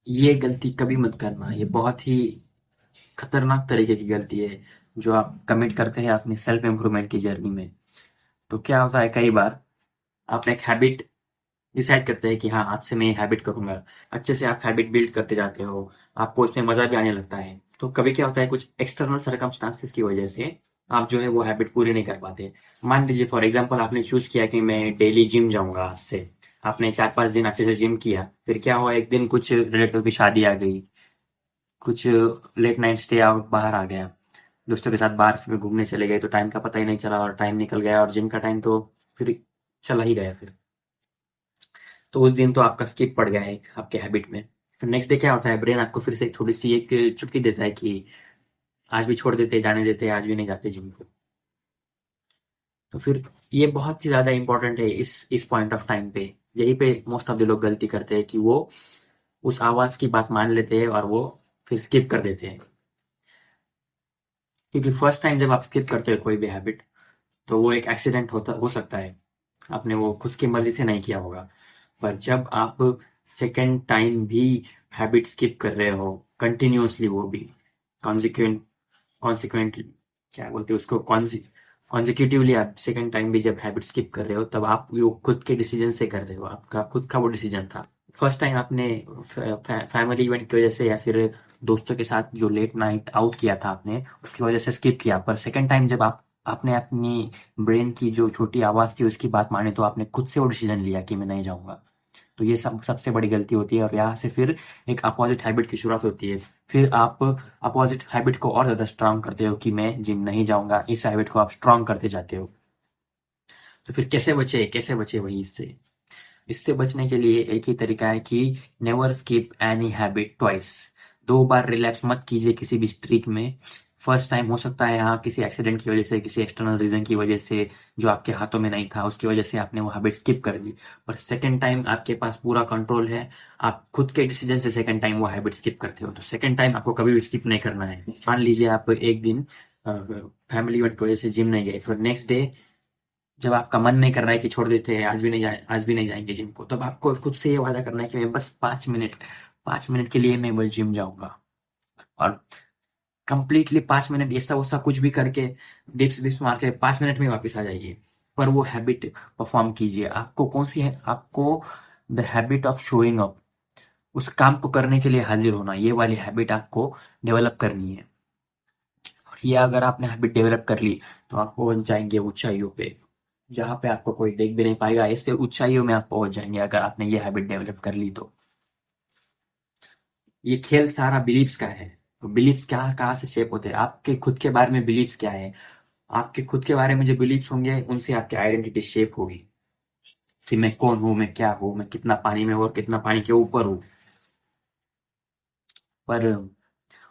ये गलती कभी मत करना। ये बहुत ही खतरनाक तरीके की गलती है जो आप कमिट करते हैं अपनी सेल्फ इम्प्रूवमेंट की जर्नी में। तो क्या होता है, कई बार आप एक हैबिट डिसाइड करते हैं कि हाँ, आज से मैं ये हैबिट करूंगा। अच्छे से आप हैबिट बिल्ड करते जाते हो, आपको इसमें मजा भी आने लगता है। तो कभी क्या होता है, कुछ एक्सटर्नल सर्कमस्टांसेस की वजह से आप जो है वो हैबिट पूरी नहीं कर पाते। मान लीजिए फॉर एग्जांपल आपने चूज किया कि मैं डेली जिम जाऊंगा आज से। आपने 4-5 दिन अच्छे से जिम किया, फिर क्या हुआ, एक दिन कुछ रिलेटिव की शादी आ गई, कुछ लेट नाइट स्टे आउट बाहर आ गया, दोस्तों के साथ बाहर में घूमने चले गए, तो टाइम का पता ही नहीं चला और टाइम निकल गया और जिम का टाइम तो फिर चला ही गया फिर। तो उस दिन तो आपका स्किप पड़ गया है आपके हैबिट में। फिर नेक्स्ट डे क्या होता है, ब्रेन आपको फिर से थोड़ी सी एक चुटकी देता है कि आज भी छोड़ देते, जाने देते, आज भी नहीं जाते जिम को। तो फिर ये बहुत ही ज्यादा इंपॉर्टेंट है इस पॉइंट ऑफ टाइम पे। यही पे मोस्ट ऑफ द लोग गलती करते हैं कि वो उस आवाज की बात मान लेते हैं और वो फिर स्किप कर देते हैं। क्योंकि फर्स्ट टाइम जब आप स्किप करते हो कोई भी हैबिट, तो वो एक एक्सीडेंट होता हो सकता है, आपने वो खुद की मर्जी से नहीं किया होगा। पर जब आप सेकंड टाइम भी हैबिट स्किप कर रहे हो कंटिन्यूअसली, वो भी कॉन्सिक्वेंट कॉन्सिक्वेंटली, क्या बोलते हैं उसको, कॉन्जिक्यूटिवली आप सेकंड टाइम भी जब हैबिट स्किप कर रहे हो, तब आप वो खुद के डिसीजन से कर रहे हो, आपका खुद का वो डिसीजन था। फर्स्ट टाइम आपने फैमिली इवेंट की वजह से या फिर दोस्तों के साथ जो लेट नाइट आउट किया था आपने, उसकी वजह से स्किप किया। पर सेकंड टाइम जब आपने अपनी ब्रेन की जो छोटी आवाज थी उसकी बात मानी, तो आपने खुद से वो डिसीजन लिया कि मैं नहीं जाऊंगा। तो ये सबसे बड़ी गलती होती है और यहाँ से फिर एक अपोजिट हैबिट की शुरुआत होती है। फिर आप अपोजिट हैबिट को और ज्यादा स्ट्रांग करते हो कि मैं जिम नहीं जाऊंगा, इस हैबिट को आप स्ट्रांग करते जाते हो। तो फिर कैसे बचे वही इससे। इससे बचने के लिए एक ही तरीका है कि never skip any habit twice. 2 बार रिलैप्स मत कीजिए किसी भी स्ट्रीक में। फर्स्ट टाइम हो सकता है यहाँ किसी एक्सीडेंट की वजह से, किसी एक्सटर्नल रीजन की वजह से जो आपके हाथों में नहीं था, उसकी वजह से आपने वो हैबिट स्किप कर दी। पर सेकंड टाइम आपके पास पूरा कंट्रोल है, आप खुद के डिसीजन से सेकंड टाइम वो हैबिट स्किप करते हो। तो सेकंड टाइम आपको कभी भी स्किप नहीं करना है। मान लीजिए आप एक दिन फैमिली इवेंट की वजह से जिम नहीं गए, फिर नेक्स्ट डे जब आपका मन नहीं कर रहा है कि छोड़ देते हैं, आज भी नहीं जाएंगे जिम को, तब आपको खुद से ये वादा करना है कि मैं बस 5 मिनट के लिए मैं बस जिम जाऊंगा। और कंप्लीटली 5 मिनट ऐसा वैसा कुछ भी करके, डिप्स डिप्स मार के 5 मिनट में वापस आ जाइए। पर वो हैबिट परफॉर्म कीजिए। आपको कौन सी है, आपको the habit of showing up, उस काम को करने के लिए हाजिर होना, ये वाली हैबिट आपको डेवलप करनी है। और ये अगर आपने हैबिट डेवलप कर ली, तो आप पहुंच जाएंगे ऊंचाइयों पे, जहाँ पे आपको कोई देख भी नहीं पाएगा। ऐसे ऊंचाइयों में आप पहुंच जाएंगे अगर आपने ये हैबिट डेवलप कर ली तो। ये खेल सारा बिलीव्स का है। तो बिलीव्स क्या कहाँ से शेप होते हैं, आपके खुद के बारे में बिलीव्स क्या है। आपके खुद के बारे में जो बिलीव्स होंगे उनसे आपकी आइडेंटिटी शेप होगी कि मैं कौन हूँ, मैं क्या हूँ, मैं कितना पानी में हूँ और कितना पानी के ऊपर हूँ। पर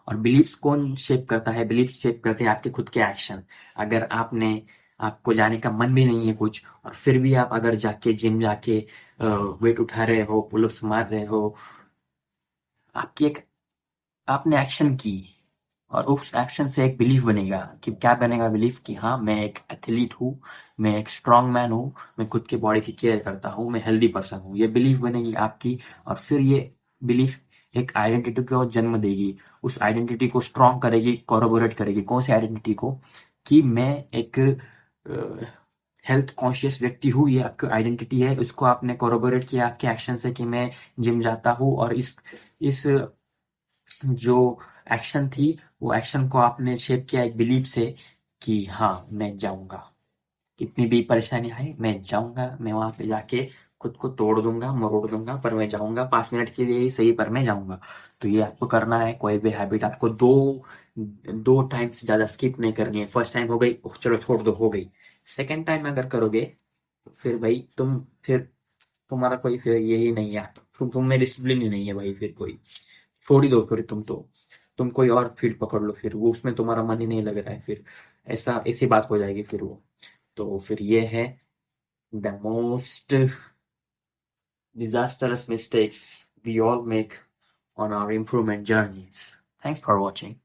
और बिलीव्स कौन शेप करता है, बिलीफ शेप करते हैं आपके खुद के एक्शन। अगर आपको जाने का मन भी नहीं है कुछ, और फिर भी आप अगर जाके जिम जाके वेट उठा रहे हो, पुलअप्स मार रहे हो, आपकी एक आपने एक्शन की, और उस एक्शन से एक बिलीफ बनेगा। कि क्या बनेगा बिलीफ, कि हाँ, मैं एक एथलीट हूँ, मैं एक स्ट्रांग मैन हूँ, मैं खुद के बॉडी की केयर करता हूँ, मैं हेल्दी पर्सन हूँ, ये बिलीफ बनेगी आपकी। और फिर ये बिलीफ एक आइडेंटिटी को जन्म देगी, उस आइडेंटिटी को स्ट्रांग करेगी, कोरोबोरेट करेगी। कौन सी आइडेंटिटी को, कि मैं एक हेल्थ कॉन्शियस व्यक्ति हूँ, ये आपकी आइडेंटिटी है। उसको आपने कोरोबोरेट किया आपके एक्शन से कि मैं जिम जाता हूँ, और इस जो एक्शन थी, वो एक्शन को आपने शेप किया एक बिलीफ से कि हाँ, मैं जाऊंगा, कितनी भी परेशानी आए मैं जाऊंगा, मैं वहां पे जाके खुद को तोड़ दूंगा, मरोड़ दूंगा, पर मैं जाऊंगा। 5 मिनट के लिए ही सही, पर मैं जाऊंगा। तो ये आपको करना है। कोई भी हैबिट आपको दो दो टाइम से ज्यादा स्किप नहीं करनी है। फर्स्ट टाइम हो गई, चलो छोड़ दो, हो गई। सेकेंड टाइम अगर करोगे, तो फिर भाई फिर तुम्हारा कोई फिर यही नहीं है, तुम में डिसिप्लिन ही नहीं है भाई। फिर कोई छोड़ ही दो, फिर तुम कोई और फील्ड पकड़ लो, फिर वो उसमें तुम्हारा मन ही नहीं लग रहा है, फिर ऐसी बात हो जाएगी फिर वो। तो फिर ये है the most disastrous mistakes we all make on our improvement journeys. Thanks for watching.